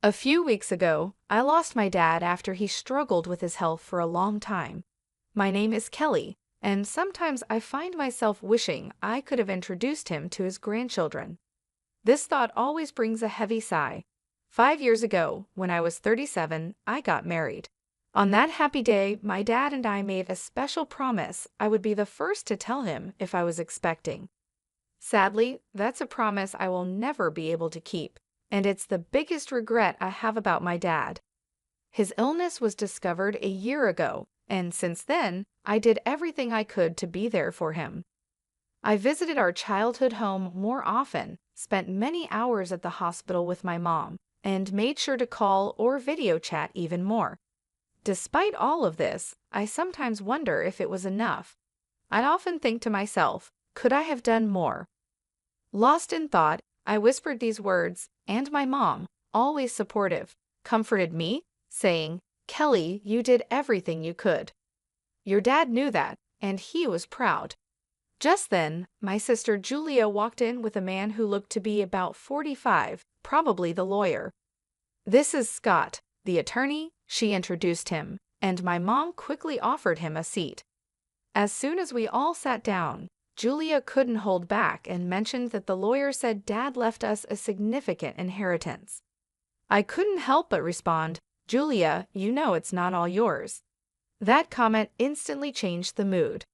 A few weeks ago, I lost my dad after he struggled with his health for a long time. My name is Kelly, and sometimes I find myself wishing I could have introduced him to his grandchildren. This thought always brings a heavy sigh. 5 years ago, when I was 37, I got married. On that happy day, my dad and I made a special promise I would be the first to tell him if I was expecting. Sadly, that's a promise I will never be able to keep, and it's the biggest regret I have about my dad. His illness was discovered a year ago, and since then, I did everything I could to be there for him. I visited our childhood home more often, spent many hours at the hospital with my mom, and made sure to call or video chat even more. Despite all of this, I sometimes wonder if it was enough. I often think to myself, could I have done more? Lost in thought, I whispered these words, and my mom, always supportive, comforted me, saying, "Kelly, you did everything you could. Your dad knew that, and he was proud." Just then, my sister Julia walked in with a man who looked to be about 45, probably the lawyer. "This is Scott, the attorney," she introduced him, and my mom quickly offered him a seat. As soon as we all sat down, Julia couldn't hold back and mentioned that the lawyer said Dad left us a significant inheritance. I couldn't help but respond, "Julia, you know it's not all yours." That comment instantly changed the mood.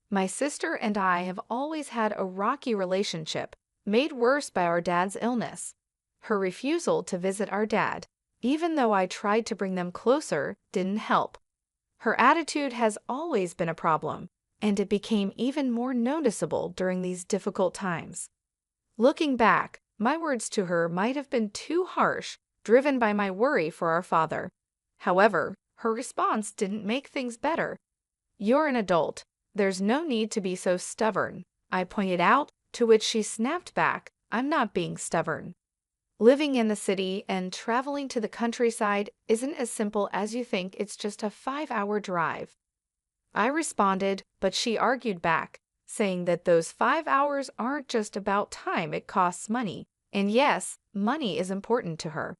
My sister and I have always had a rocky relationship, made worse by our dad's illness. Her refusal to visit our dad, even though I tried to bring them closer, didn't help. Her attitude has always been a problem, and it became even more noticeable during these difficult times. Looking back, my words to her might have been too harsh, driven by my worry for our father. However, her response didn't make things better. "You're an adult. There's no need to be so stubborn," I pointed out, to which she snapped back, "I'm not being stubborn. Living in the city and traveling to the countryside isn't as simple as you think. It's just a 5-hour drive." I responded, but she argued back, saying that those 5 hours aren't just about time, it costs money. And yes, money is important to her.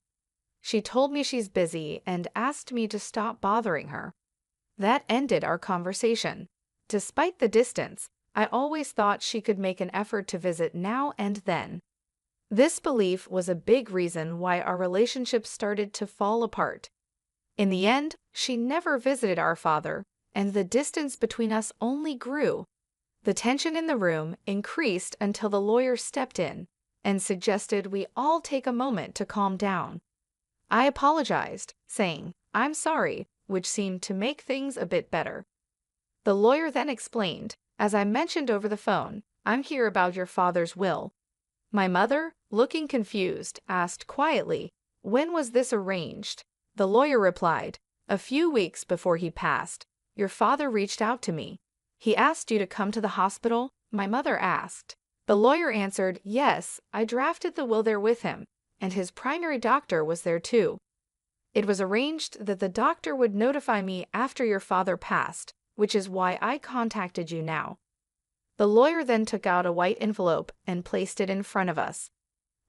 She told me she's busy and asked me to stop bothering her. That ended our conversation. Despite the distance, I always thought she could make an effort to visit now and then. This belief was a big reason why our relationship started to fall apart. In the end, she never visited our father, and the distance between us only grew. The tension in the room increased until the lawyer stepped in and suggested we all take a moment to calm down. I apologized, saying, "I'm sorry," which seemed to make things a bit better. The lawyer then explained, "As I mentioned over the phone, I'm here about your father's will." My mother, looking confused, asked quietly, "When was this arranged?" The lawyer replied, "A few weeks before he passed. Your father reached out to me. He asked you to come to the hospital?" My mother asked. The lawyer answered, "Yes, I drafted the will there with him, and his primary doctor was there too. It was arranged that the doctor would notify me after your father passed, which is why I contacted you now." The lawyer then took out a white envelope and placed it in front of us.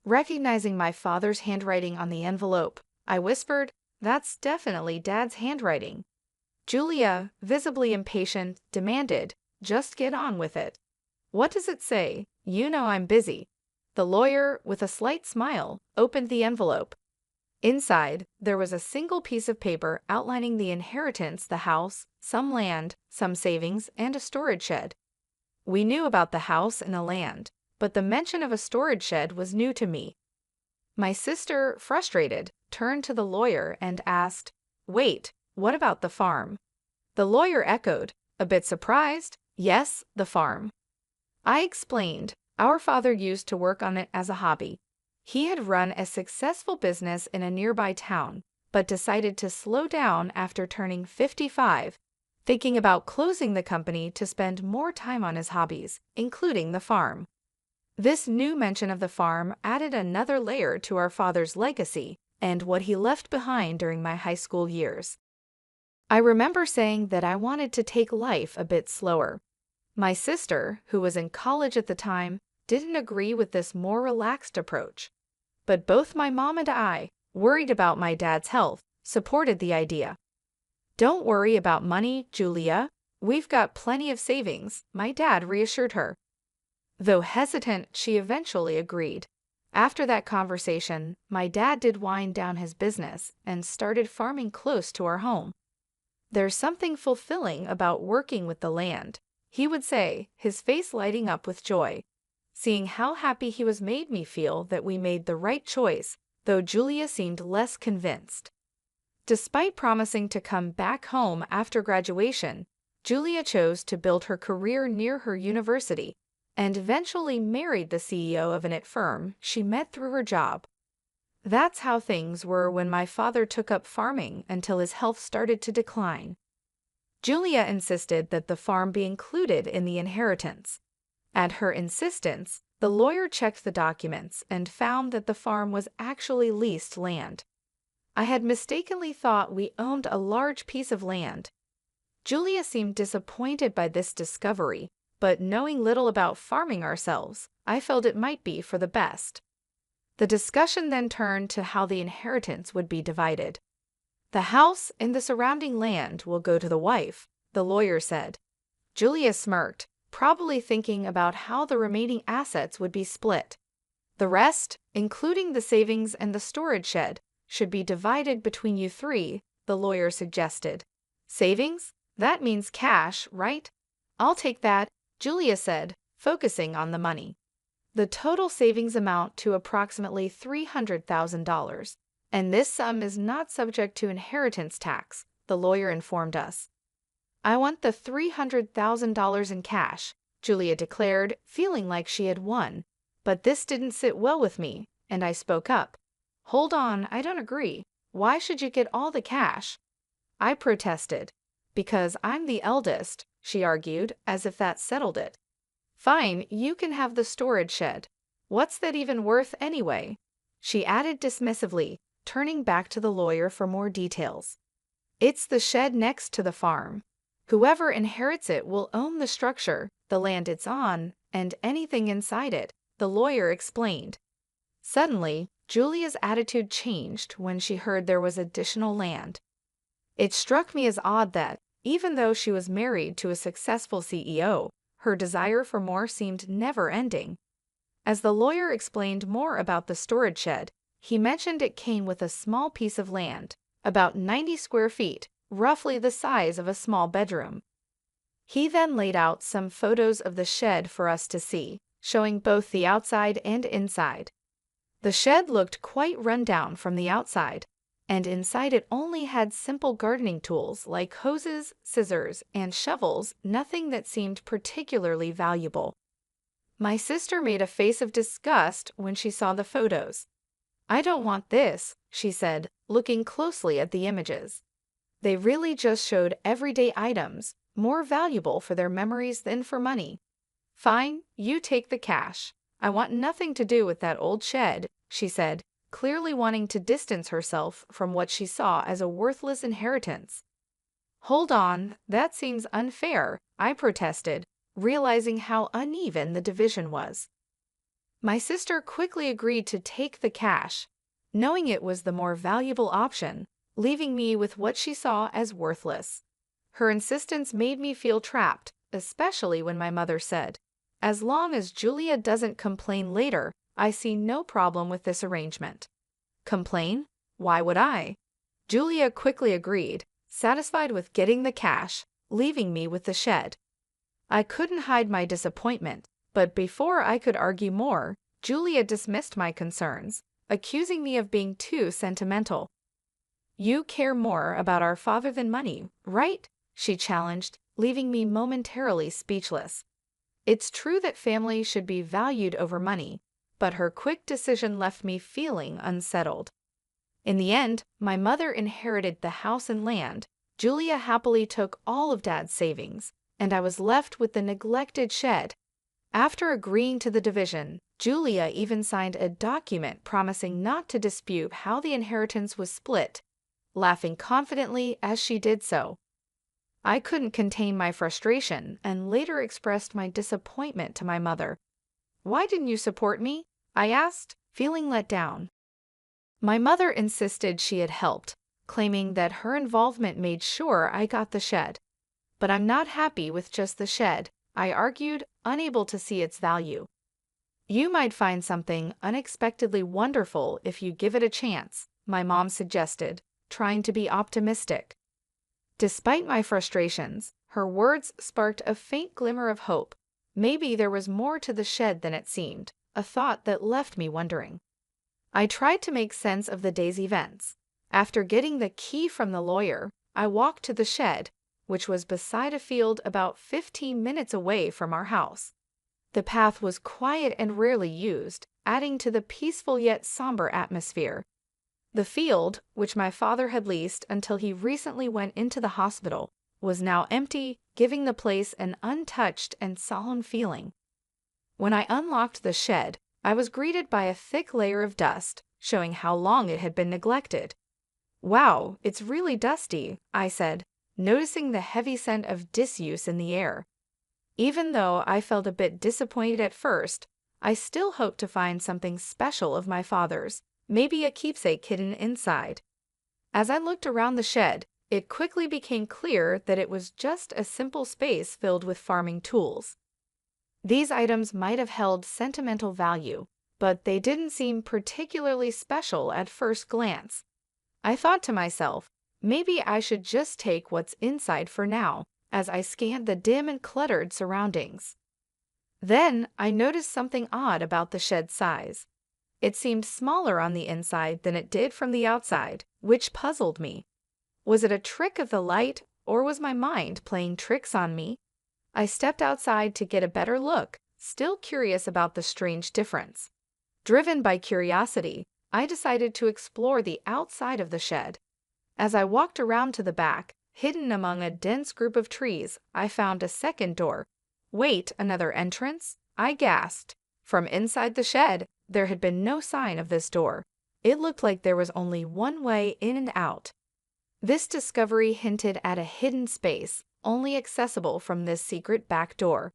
Recognizing my father's handwriting on the envelope, I whispered, "That's definitely Dad's handwriting." Julia, visibly impatient, demanded, "Just get on with it." "What does it say? You know I'm busy." The lawyer, with a slight smile, opened the envelope. Inside, there was a single piece of paper outlining the inheritance, the house, some land, some savings, and a storage shed. We knew about the house and the land, but the mention of a storage shed was new to me. My sister, frustrated, turned to the lawyer and asked, "Wait, what about the farm?" The lawyer echoed, a bit surprised, "Yes, the farm." I explained, our father used to work on it as a hobby. He had run a successful business in a nearby town, but decided to slow down after turning 55, thinking about closing the company to spend more time on his hobbies, including the farm. This new mention of the farm added another layer to our father's legacy and what he left behind during my high school years. I remember saying that I wanted to take life a bit slower. My sister, who was in college at the time, didn't agree with this more relaxed approach. But both my mom and I, worried about my dad's health, supported the idea. "Don't worry about money, Julia. We've got plenty of savings," my dad reassured her. Though hesitant, she eventually agreed. After that conversation, my dad did wind down his business and started farming close to our home. "There's something fulfilling about working with the land," he would say, his face lighting up with joy. Seeing how happy he was made me feel that we made the right choice, though Julia seemed less convinced. Despite promising to come back home after graduation, Julia chose to build her career near her university and eventually married the CEO of an IT firm she met through her job. That's how things were when my father took up farming until his health started to decline. Julia insisted that the farm be included in the inheritance. At her insistence, the lawyer checked the documents and found that the farm was actually leased land. I had mistakenly thought we owned a large piece of land. Julia seemed disappointed by this discovery, but knowing little about farming ourselves, I felt it might be for the best. The discussion then turned to how the inheritance would be divided. "The house and the surrounding land will go to the wife," the lawyer said. Julia smirked, probably thinking about how the remaining assets would be split. "The rest, including the savings and the storage shed, should be divided between you three," the lawyer suggested. "Savings? That means cash, right?" "I'll take that," Julia said, focusing on the money. "The total savings amount to approximately $300,000, and this sum is not subject to inheritance tax," the lawyer informed us. "I want the $300,000 in cash," Julia declared, feeling like she had won. But this didn't sit well with me, and I spoke up. "Hold on, I don't agree. Why should you get all the cash?" I protested. "Because I'm the eldest," she argued, as if that settled it. "Fine, you can have the storage shed. What's that even worth anyway?" she added dismissively, turning back to the lawyer for more details. "It's the shed next to the farm. Whoever inherits it will own the structure, the land it's on, and anything inside it," the lawyer explained. Suddenly, Julia's attitude changed when she heard there was additional land. It struck me as odd that, even though she was married to a successful CEO, her desire for more seemed never-ending. As the lawyer explained more about the storage shed, he mentioned it came with a small piece of land, about 90 square feet, roughly the size of a small bedroom. He then laid out some photos of the shed for us to see, showing both the outside and inside. The shed looked quite run down from the outside, and inside it only had simple gardening tools like hoses, scissors, and shovels, nothing that seemed particularly valuable. My sister made a face of disgust when she saw the photos. "I don't want this," she said, looking closely at the images. They really just showed everyday items, more valuable for their memories than for money. "Fine, you take the cash. I want nothing to do with that old shed," she said, clearly wanting to distance herself from what she saw as a worthless inheritance. "Hold on, that seems unfair," I protested, realizing how uneven the division was. My sister quickly agreed to take the cash, knowing it was the more valuable option, leaving me with what she saw as worthless. Her insistence made me feel trapped, especially when my mother said, "As long as Julia doesn't complain later, I see no problem with this arrangement." Complain? Why would I? Julia quickly agreed, satisfied with getting the cash, leaving me with the shed. I couldn't hide my disappointment, but before I could argue more, Julia dismissed my concerns, accusing me of being too sentimental. "You care more about our father than money, right?" she challenged, leaving me momentarily speechless. It's true that family should be valued over money, but her quick decision left me feeling unsettled. In the end, my mother inherited the house and land, Julia happily took all of Dad's savings, and I was left with the neglected shed. After agreeing to the division, Julia even signed a document promising not to dispute how the inheritance was split, laughing confidently as she did so. I couldn't contain my frustration and later expressed my disappointment to my mother. "Why didn't you support me?" I asked, feeling let down. My mother insisted she had helped, claiming that her involvement made sure I got the shed. But I'm not happy with just the shed, I argued, unable to see its value. You might find something unexpectedly wonderful if you give it a chance, my mom suggested, trying to be optimistic. Despite my frustrations, her words sparked a faint glimmer of hope. Maybe there was more to the shed than it seemed, a thought that left me wondering. I tried to make sense of the day's events. After getting the key from the lawyer, I walked to the shed, which was beside a field about 15 minutes away from our house. The path was quiet and rarely used, adding to the peaceful yet somber atmosphere. The field, which my father had leased until he recently went into the hospital, was now empty, giving the place an untouched and solemn feeling. When I unlocked the shed, I was greeted by a thick layer of dust, showing how long it had been neglected. "Wow, it's really dusty," I said, noticing the heavy scent of disuse in the air. Even though I felt a bit disappointed at first, I still hoped to find something special of my father's, maybe a keepsake hidden inside. As I looked around the shed, it quickly became clear that it was just a simple space filled with farming tools. These items might have held sentimental value, but they didn't seem particularly special at first glance. I thought to myself, maybe I should just take what's inside for now, as I scanned the dim and cluttered surroundings. Then I noticed something odd about the shed's size. It seemed smaller on the inside than it did from the outside, which puzzled me. Was it a trick of the light, or was my mind playing tricks on me? I stepped outside to get a better look, still curious about the strange difference. Driven by curiosity, I decided to explore the outside of the shed. As I walked around to the back, hidden among a dense group of trees, I found a second door. "Wait, another entrance?" I gasped. From inside the shed, there had been no sign of this door. It looked like there was only one way in and out. This discovery hinted at a hidden space, only accessible from this secret back door.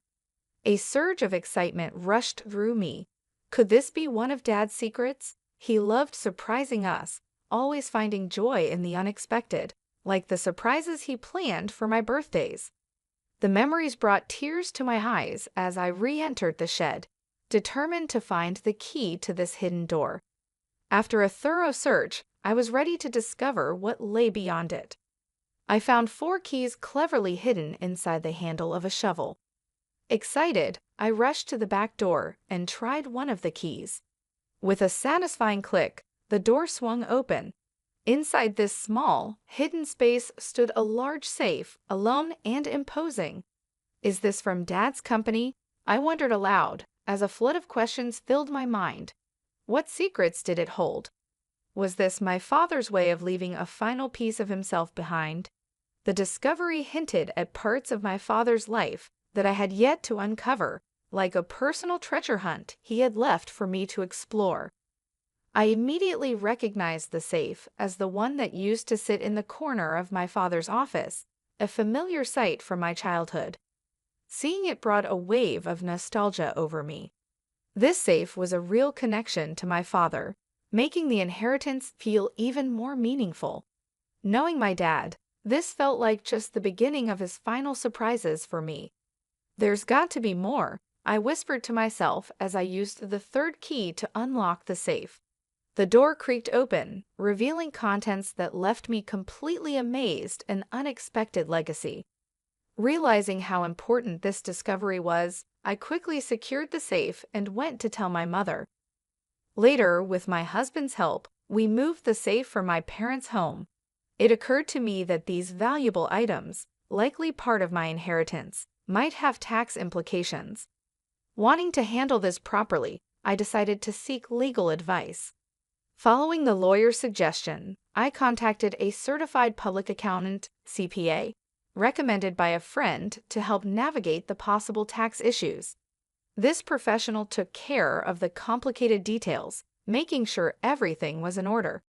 A surge of excitement rushed through me. Could this be one of Dad's secrets? He loved surprising us, always finding joy in the unexpected, like the surprises he planned for my birthdays. The memories brought tears to my eyes as I re-entered the shed, determined to find the key to this hidden door. After a thorough search, I was ready to discover what lay beyond it. I found 4 keys cleverly hidden inside the handle of a shovel. Excited, I rushed to the back door and tried one of the keys. With a satisfying click, the door swung open. Inside this small, hidden space stood a large safe, alone and imposing. "Is this from Dad's company?" I wondered aloud, as a flood of questions filled my mind. What secrets did it hold? Was this my father's way of leaving a final piece of himself behind? The discovery hinted at parts of my father's life that I had yet to uncover, like a personal treasure hunt he had left for me to explore. I immediately recognized the safe as the one that used to sit in the corner of my father's office, a familiar sight from my childhood. Seeing it brought a wave of nostalgia over me. This safe was a real connection to my father, making the inheritance feel even more meaningful. Knowing my dad, this felt like just the beginning of his final surprises for me. "There's got to be more," I whispered to myself as I used the 3rd key to unlock the safe. The door creaked open, revealing contents that left me completely amazed, an unexpected legacy. Realizing how important this discovery was, I quickly secured the safe and went to tell my mother. Later, with my husband's help, we moved the safe from my parents' home. It occurred to me that these valuable items, likely part of my inheritance, might have tax implications. Wanting to handle this properly, I decided to seek legal advice. Following the lawyer's suggestion, I contacted a certified public accountant, CPA, recommended by a friend to help navigate the possible tax issues. This professional took care of the complicated details, making sure everything was in order.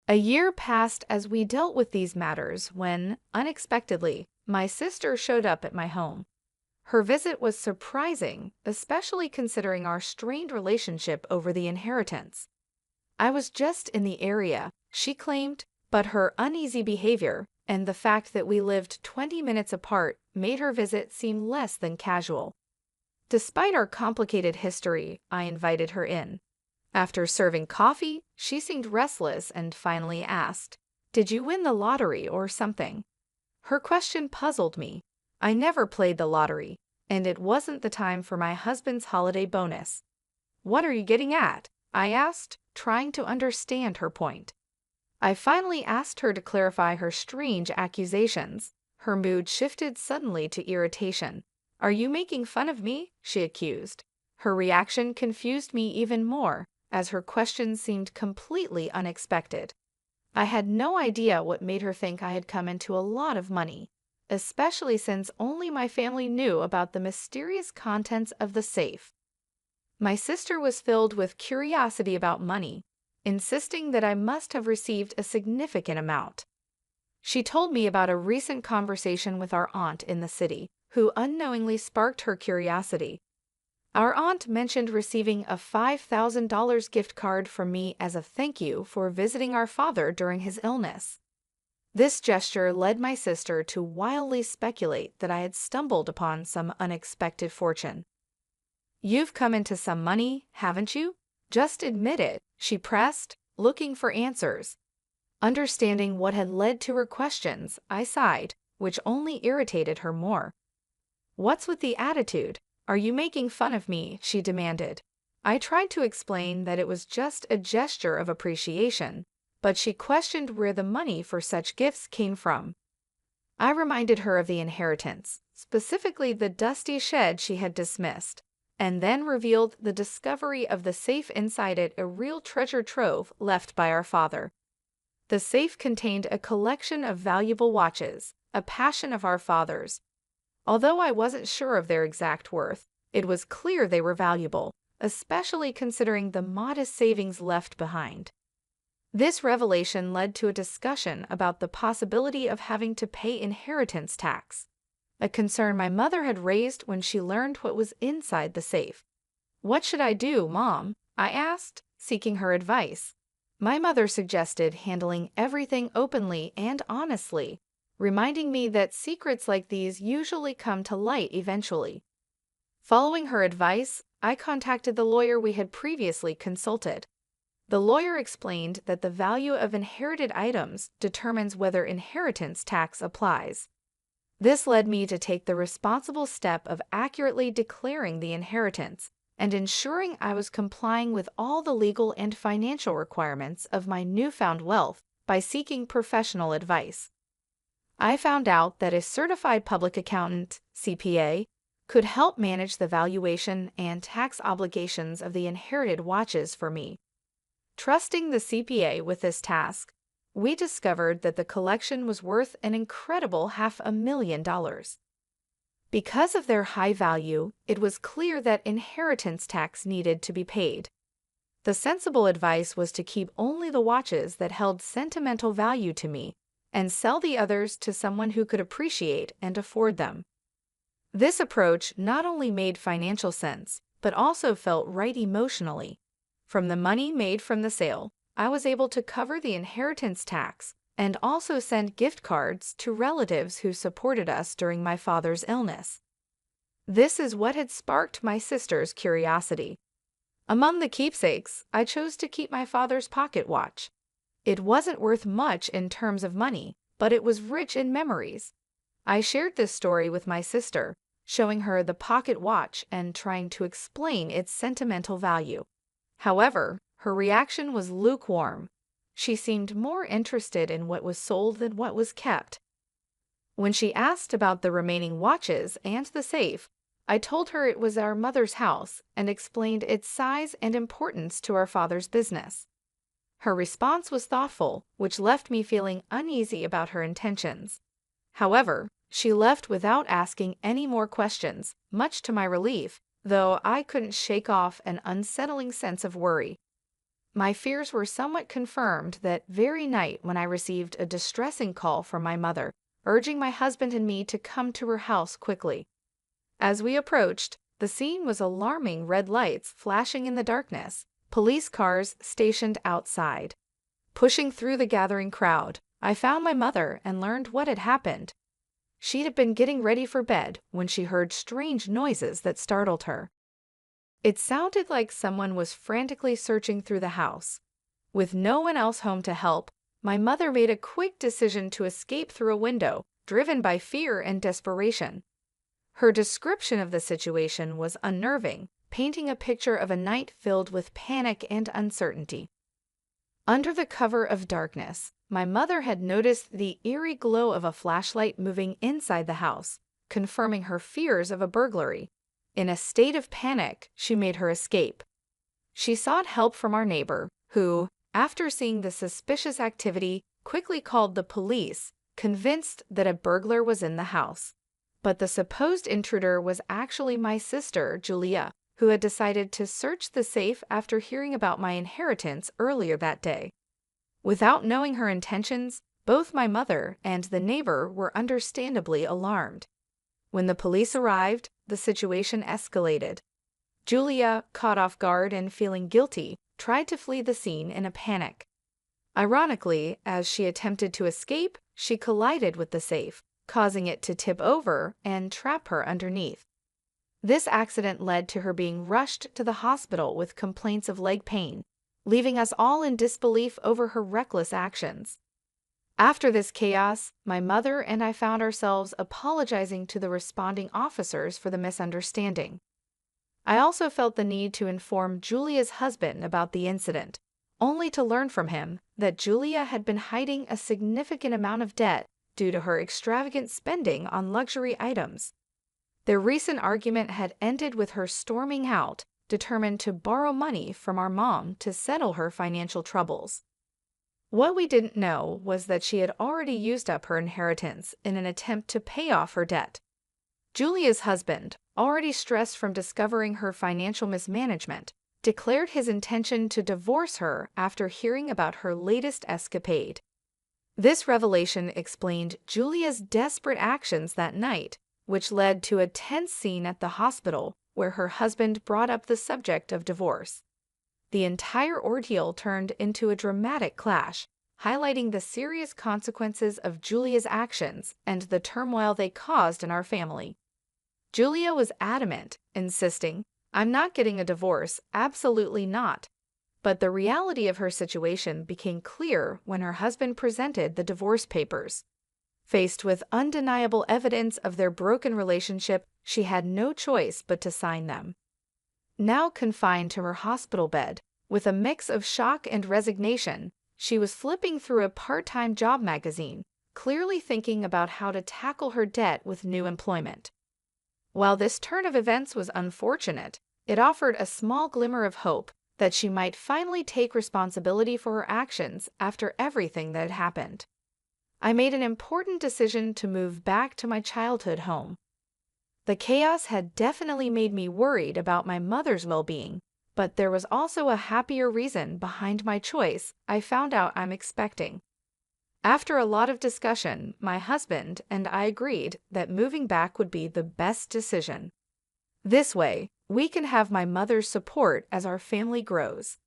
A year passed as we dealt with these matters when, unexpectedly, my sister showed up at my home. Her visit was surprising, especially considering our strained relationship over the inheritance. I was just in the area, she claimed, but her uneasy behavior and the fact that we lived 20 minutes apart made her visit seem less than casual. Despite our complicated history, I invited her in. After serving coffee, she seemed restless and finally asked, "Did you win the lottery or something?" Her question puzzled me. I never played the lottery, and it wasn't the time for my husband's holiday bonus. "What are you getting at?" I asked, trying to understand her point. I finally asked her to clarify her strange accusations. Her mood shifted suddenly to irritation. "Are you making fun of me?" she accused. Her reaction confused me even more, as her question seemed completely unexpected. I had no idea what made her think I had come into a lot of money, especially since only my family knew about the mysterious contents of the safe. My sister was filled with curiosity about money, insisting that I must have received a significant amount. She told me about a recent conversation with our aunt in the city, who unknowingly sparked her curiosity. Our aunt mentioned receiving a $5,000 gift card from me as a thank you for visiting our father during his illness. This gesture led my sister to wildly speculate that I had stumbled upon some unexpected fortune. "You've come into some money, haven't you? Just admit it," she pressed, looking for answers. Understanding what had led to her questions, I sighed, which only irritated her more. "What's with the attitude? Are you making fun of me?" she demanded. I tried to explain that it was just a gesture of appreciation, but she questioned where the money for such gifts came from. I reminded her of the inheritance, specifically the dusty shed she had dismissed, and then revealed the discovery of the safe inside it, a real treasure trove left by our father. The safe contained a collection of valuable watches, a passion of our father's. Although I wasn't sure of their exact worth, it was clear they were valuable, especially considering the modest savings left behind. This revelation led to a discussion about the possibility of having to pay inheritance tax, a concern my mother had raised when she learned what was inside the safe. "What should I do, Mom?" I asked, seeking her advice. My mother suggested handling everything openly and honestly, reminding me that secrets like these usually come to light eventually. Following her advice, I contacted the lawyer we had previously consulted. The lawyer explained that the value of inherited items determines whether inheritance tax applies. This led me to take the responsible step of accurately declaring the inheritance and ensuring I was complying with all the legal and financial requirements of my newfound wealth by seeking professional advice. I found out that a certified public accountant, CPA, could help manage the valuation and tax obligations of the inherited watches for me. Trusting the CPA with this task, we discovered that the collection was worth an incredible $500,000. Because of their high value, it was clear that inheritance tax needed to be paid. The sensible advice was to keep only the watches that held sentimental value to me and sell the others to someone who could appreciate and afford them. This approach not only made financial sense, but also felt right emotionally. From the money made from the sale, I was able to cover the inheritance tax and also send gift cards to relatives who supported us during my father's illness. This is what had sparked my sister's curiosity. Among the keepsakes, I chose to keep my father's pocket watch. It wasn't worth much in terms of money, but it was rich in memories. I shared this story with my sister, showing her the pocket watch and trying to explain its sentimental value. However, her reaction was lukewarm. She seemed more interested in what was sold than what was kept. When she asked about the remaining watches and the safe, I told her it was our mother's house and explained its size and importance to our father's business. Her response was thoughtful, which left me feeling uneasy about her intentions. However, she left without asking any more questions, much to my relief, though I couldn't shake off an unsettling sense of worry. My fears were somewhat confirmed that very night when I received a distressing call from my mother, urging my husband and me to come to her house quickly. As we approached, the scene was alarming: red lights flashing in the darkness, police cars stationed outside. Pushing through the gathering crowd, I found my mother and learned what had happened. She'd been getting ready for bed when she heard strange noises that startled her. It sounded like someone was frantically searching through the house. With no one else home to help, my mother made a quick decision to escape through a window, driven by fear and desperation. Her description of the situation was unnerving, painting a picture of a night filled with panic and uncertainty. Under the cover of darkness, my mother had noticed the eerie glow of a flashlight moving inside the house, confirming her fears of a burglary. In a state of panic, she made her escape. She sought help from our neighbor, who, after seeing the suspicious activity, quickly called the police, convinced that a burglar was in the house. But the supposed intruder was actually my sister, Julia, who had decided to search the safe after hearing about my inheritance earlier that day. Without knowing her intentions, both my mother and the neighbor were understandably alarmed. When the police arrived, the situation escalated. Julia, caught off guard and feeling guilty, tried to flee the scene in a panic. Ironically, as she attempted to escape, she collided with the safe, causing it to tip over and trap her underneath. This accident led to her being rushed to the hospital with complaints of leg pain, leaving us all in disbelief over her reckless actions. After this chaos, my mother and I found ourselves apologizing to the responding officers for the misunderstanding. I also felt the need to inform Julia's husband about the incident, only to learn from him that Julia had been hiding a significant amount of debt due to her extravagant spending on luxury items. Their recent argument had ended with her storming out, determined to borrow money from our mom to settle her financial troubles. What we didn't know was that she had already used up her inheritance in an attempt to pay off her debt. Julia's husband, already stressed from discovering her financial mismanagement, declared his intention to divorce her after hearing about her latest escapade. This revelation explained Julia's desperate actions that night, which led to a tense scene at the hospital where her husband brought up the subject of divorce. The entire ordeal turned into a dramatic clash, highlighting the serious consequences of Julia's actions and the turmoil they caused in our family. Julia was adamant, insisting, "I'm not getting a divorce, absolutely not." But the reality of her situation became clear when her husband presented the divorce papers. Faced with undeniable evidence of their broken relationship, she had no choice but to sign them. Now confined to her hospital bed, with a mix of shock and resignation, she was flipping through a part-time job magazine, clearly thinking about how to tackle her debt with new employment. While this turn of events was unfortunate, it offered a small glimmer of hope that she might finally take responsibility for her actions after everything that had happened. I made an important decision to move back to my childhood home. The chaos had definitely made me worried about my mother's well-being, but there was also a happier reason behind my choice I found out I'm expecting. After a lot of discussion, my husband and I agreed that moving back would be the best decision. This way, we can have my mother's support as our family grows.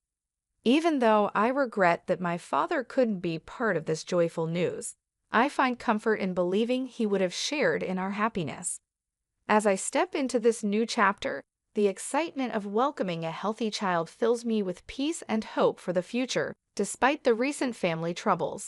Even though I regret that my father couldn't be part of this joyful news, I find comfort in believing he would have shared in our happiness. As I step into this new chapter, the excitement of welcoming a healthy child fills me with peace and hope for the future, despite the recent family troubles.